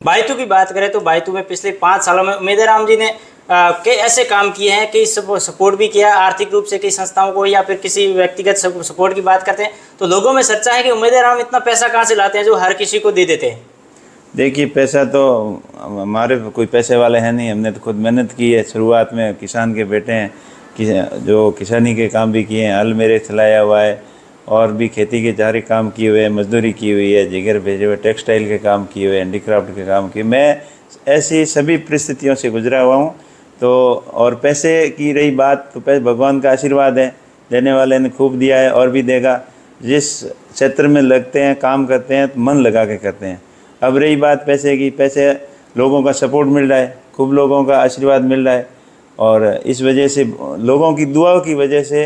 बायतू की बात करें तो बायतू में पिछले 5 सालों में उम्मीदराम जी ने कई ऐसे काम किए हैं, कई सपोर्ट भी किया आर्थिक रूप से कई संस्थाओं को, या फिर किसी व्यक्तिगत सपोर्ट की बात करते हैं तो लोगों में चर्चा है कि उम्मीदराम इतना पैसा कहाँ से लाते हैं जो हर किसी को दे देते हैं। देखिए, पैसा तो हमारे कोई पैसे वाले हैं नहीं। हमने तो खुद मेहनत की है। शुरुआत में किसान के बेटे हैं कि जो किसानी के काम भी किए हैं, हल मेरे चलाया हुआ है, और भी खेती के सारे काम किए हुए हैं, मजदूरी की हुई है, जिगर भेजे हुए, टेक्सटाइल के काम किए हुए, हैंडीक्राफ्ट के काम किए। मैं ऐसी सभी परिस्थितियों से गुजरा हुआ हूँ। तो और पैसे की रही बात, तो पैसे भगवान का आशीर्वाद है, देने वाले ने खूब दिया है और भी देगा। जिस क्षेत्र में लगते हैं, काम करते हैं, तो मन लगा के करते हैं। अब रही बात पैसे की, पैसे लोगों का सपोर्ट मिल रहा है, खूब लोगों का आशीर्वाद मिल रहा है, और इस वजह से लोगों की दुआओं की वजह से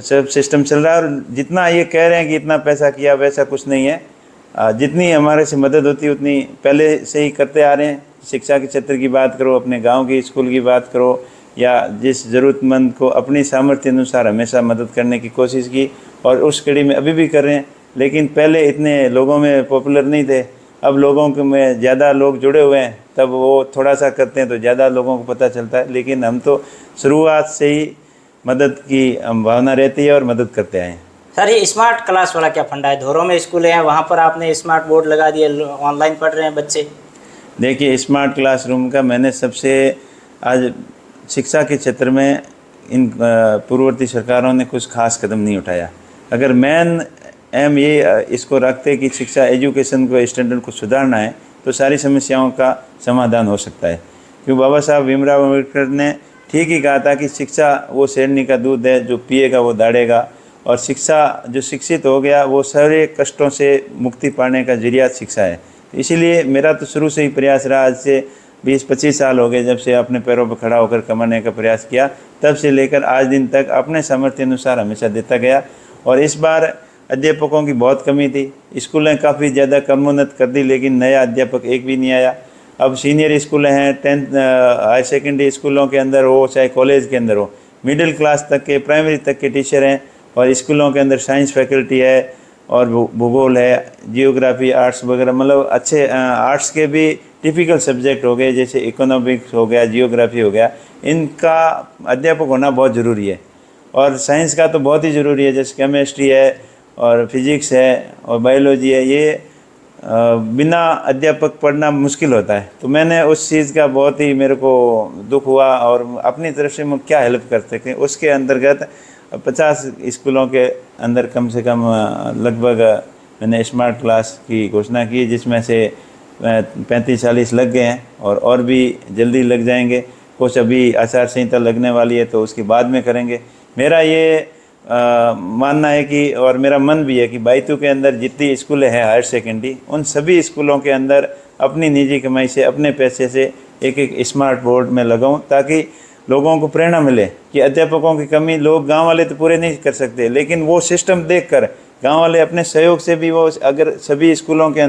सब सिस्टम चल रहा है। और जितना ये कह रहे हैं कि इतना पैसा किया, वैसा कुछ नहीं है। जितनी हमारे से मदद होती है उतनी पहले से ही करते आ रहे हैं। शिक्षा के क्षेत्र की बात करो, अपने गांव की स्कूल की बात करो, या जिस ज़रूरतमंद को अपनी सामर्थ्य अनुसार हमेशा मदद करने की कोशिश की, और उस कड़ी में अभी भी कर रहे हैं। लेकिन पहले इतने लोगों में पॉपुलर नहीं थे। अब लोगों के में ज़्यादा लोग जुड़े हुए हैं, तब वो थोड़ा सा करते हैं तो ज़्यादा लोगों को पता चलता है। लेकिन हम तो शुरुआत से ही मदद की भावना रहती है और मदद करते आए हैं। सर, ये स्मार्ट क्लास वाला क्या फंडा है? धोरों में स्कूल है, वहाँ पर आपने स्मार्ट बोर्ड लगा दिए, ऑनलाइन पढ़ रहे हैं बच्चे। देखिए, स्मार्ट क्लासरूम का मैंने सबसे आज शिक्षा के क्षेत्र में इन पूर्ववर्ती सरकारों ने कुछ खास कदम नहीं उठाया। अगर मेन एम ये इसको रखते कि शिक्षा एजुकेशन को स्टैंडर्ड को सुधारना है, तो सारी समस्याओं का समाधान हो सकता है। क्योंकि बाबा साहब भीमराव अम्बेडकर ने ठीक ही कहा था कि शिक्षा वो शेरनी का दूध है, जो पिएगा वो दाढ़ेगा। और शिक्षा, जो शिक्षित हो गया वो सारे कष्टों से मुक्ति पाने का जरिया शिक्षा है। तो इसीलिए मेरा तो शुरू से ही प्रयास रहा। आज से 20-25 साल हो गए जब से अपने पैरों पर खड़ा होकर कमाने का प्रयास किया, तब से लेकर आज दिन तक अपने सामर्थ्य अनुसार हमेशा देता गया। और इस बार अध्यापकों की बहुत कमी थी, स्कूलें काफ़ी ज़्यादा कमोन्नत कर दी, लेकिन नया अध्यापक एक भी नहीं आया। अब सीनियर स्कूलें हैं, 10th हाई सेकेंडरी स्कूलों के अंदर हो, चाहे कॉलेज के अंदर हो, मिडिल क्लास तक के, प्राइमरी तक के टीचर हैं। और स्कूलों के अंदर साइंस फैकल्टी है, और भूगोल है, जियोग्राफी, आर्ट्स वगैरह, मतलब अच्छे आर्ट्स के भी टिपिकल सब्जेक्ट हो गए, जैसे इकोनॉमिक्स हो गया, जियोग्राफी हो गया। इनका अध्यापक होना बहुत ज़रूरी है। और साइंस का तो बहुत ही ज़रूरी है, जैसे केमिस्ट्री है और फिजिक्स है और बायोलॉजी है। ये बिना अध्यापक पढ़ना मुश्किल होता है। तो मैंने उस चीज़ का बहुत ही मेरे को दुख हुआ, और अपनी तरफ से मैं क्या हेल्प कर सकें उसके अंतर्गत 50 स्कूलों के अंदर कम से कम लगभग मैंने स्मार्ट क्लास की घोषणा की, जिसमें से 35-40 लग गए हैं, और भी जल्दी लग जाएंगे। कुछ अभी आचार संहिता लगने वाली है तो उसके बाद में करेंगे। मेरा ये मानना है कि, और मेरा मन भी है कि बायतू के अंदर जितनी स्कूलें हैं हायर सेकेंडरी, उन सभी स्कूलों के अंदर अपनी निजी कमाई से, अपने पैसे से एक स्मार्ट बोर्ड में लगाऊं, ताकि लोगों को प्रेरणा मिले कि अध्यापकों की कमी लोग गांव वाले तो पूरे नहीं कर सकते, लेकिन वो सिस्टम देखकर गांव वाले अपने सहयोग से भी, वो अगर सभी स्कूलों के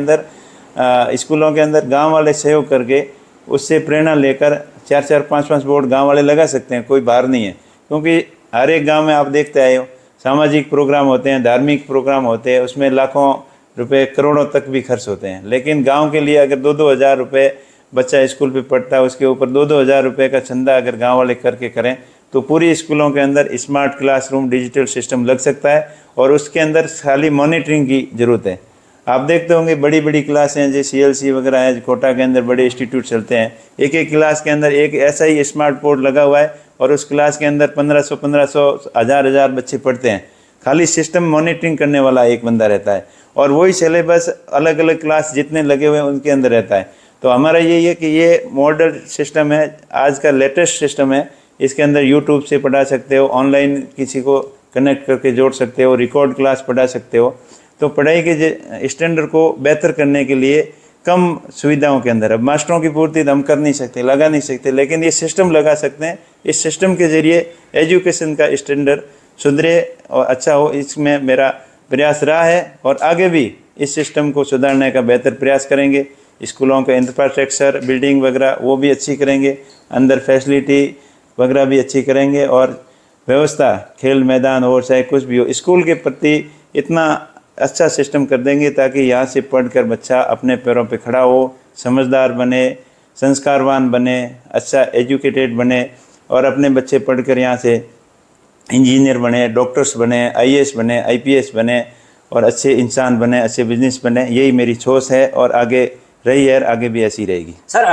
अंदर गांव वाले सहयोग करके उससे प्रेरणा लेकर 4-4, 5-5 बोर्ड गांव वाले लगा सकते हैं। कोई बाहर नहीं है, क्योंकि हर एक गांव में आप देखते आए हो सामाजिक प्रोग्राम होते हैं, धार्मिक प्रोग्राम होते हैं, उसमें लाखों रुपए, करोड़ों तक भी खर्च होते हैं। लेकिन गांव के लिए अगर 2-2 हज़ार रुपये बच्चा स्कूल पे पढ़ता है, उसके ऊपर 2-2 हज़ार रुपये का चंदा अगर गांव वाले करके करें, तो पूरी स्कूलों के अंदर स्मार्ट क्लासरूम डिजिटल सिस्टम लग सकता है। और उसके अंदर खाली मॉनिटरिंग की ज़रूरत है। आप देखते होंगे बड़ी बड़ी क्लासें हैं, जैसे CLC वगैरह है, कोटा के अंदर बड़े इंस्टीट्यूट चलते हैं, एक एक क्लास के अंदर एक ऐसा ही स्मार्ट बोर्ड लगा हुआ है, और उस क्लास के अंदर 1500, 1000 बच्चे पढ़ते हैं। खाली सिस्टम मॉनिटरिंग करने वाला एक बंदा रहता है, और वही सिलेबस अलग अलग क्लास जितने लगे हुए हैं उनके अंदर रहता है। तो हमारा यही है कि ये मॉडर्न सिस्टम है, आज का लेटेस्ट सिस्टम है। इसके अंदर यूट्यूब से पढ़ा सकते हो, ऑनलाइन किसी को कनेक्ट करके जोड़ सकते हो, रिकॉर्ड क्लास पढ़ा सकते हो। तो पढ़ाई के स्टैंडर्ड को बेहतर करने के लिए कम सुविधाओं के अंदर, अब मास्टरों की पूर्ति हम कर नहीं सकते, लगा नहीं सकते, लेकिन ये सिस्टम लगा सकते हैं। इस सिस्टम के ज़रिए एजुकेशन का स्टैंडर्ड सुधरे और अच्छा हो, इसमें मेरा प्रयास रहा है, और आगे भी इस सिस्टम को सुधारने का बेहतर प्रयास करेंगे। स्कूलों का इंफ्रास्ट्रक्चर, बिल्डिंग वगैरह वो भी अच्छी करेंगे, अंदर फैसिलिटी वगैरह भी अच्छी करेंगे, और व्यवस्था, खेल मैदान और चाहे कुछ भी हो, स्कूल के प्रति इतना अच्छा सिस्टम कर देंगे ताकि यहाँ से पढ़कर बच्चा अपने पैरों पे खड़ा हो, समझदार बने, संस्कारवान बने, अच्छा एजुकेटेड बने और अपने बच्चे पढ़कर यहाँ से इंजीनियर बने, डॉक्टर्स बने, आईएएस बने, आईपीएस बने और अच्छे इंसान बने, अच्छे बिजनेस बने। यही मेरी सोच है और आगे रही है, आगे भी ऐसी रहेगी। सर